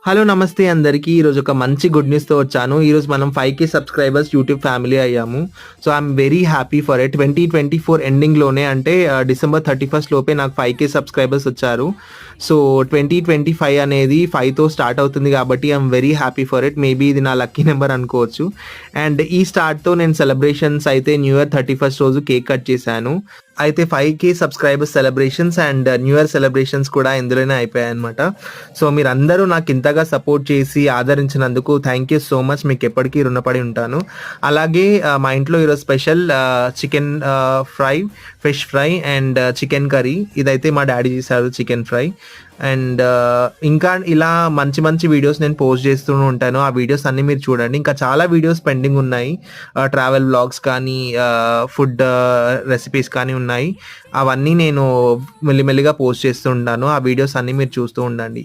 Hello నమస్తే అందరికీ. ఈరోజు ఒక మంచి గుడ్ న్యూస్‌తో వచ్చాను. ఈరోజు మనం 5,000 సబ్స్క్రైబర్స్ యూట్యూబ్ ఫ్యామిలీ అయ్యాము. So, I am very happy for it. 2024 ఎండింగ్‌లోనే అంటే డిసెంబర్ 31 లోపే నాకు 5,000 సబ్స్క్రైబర్స్ వచ్చారు. సో, 2025 అనేది 5తో స్టార్ట్ అవుతుంది కాబట్టి I am very happy for it. Maybe ఇది నా లక్కీ నెంబర్ అనుకోవచ్చు. అండ్ ఈ స్టార్ట్‌తో నేను సెలబ్రేషన్స్ అయితే న్యూ ఇయర్ 31 రోజు కేక్ కట్ చేశాను. అయితే 5,000 subscribers celebrations and new year celebrations కూడా ఇందులోనే అయిపోయాయన్నమాట. సో, మీరందరూ నాకు ఇంతగా సపోర్ట్ చేసి ఆదరించినందుకు థ్యాంక్ యూ సో మచ్. మీకు ఎప్పటికీ రుణపడి ఉంటాను. అలాగే మా ఇంట్లో ఈరోజు special chicken fry, fish fry and chicken curry. ఇదైతే మా డాడీ చేశారు చికెన్ ఫ్రై. అండ్ ఇంకా ఇలా మంచి మంచి వీడియోస్ నేను పోస్ట్ చేస్తూ ఉంటాను. ఆ వీడియోస్ అన్నీ మీరు చూడండి. ఇంకా చాలా వీడియోస్ పెండింగ్ ఉన్నాయి. ట్రావెల్ వ్లాగ్స్ కానీ ఫుడ్ రెసిపీస్ కానీ ఉన్నాయి. అవన్నీ నేను మెల్లిమెల్లిగా పోస్ట్ చేస్తూ ఉంటాను. ఆ వీడియోస్ అన్నీ మీరు చూస్తూ ఉండండి.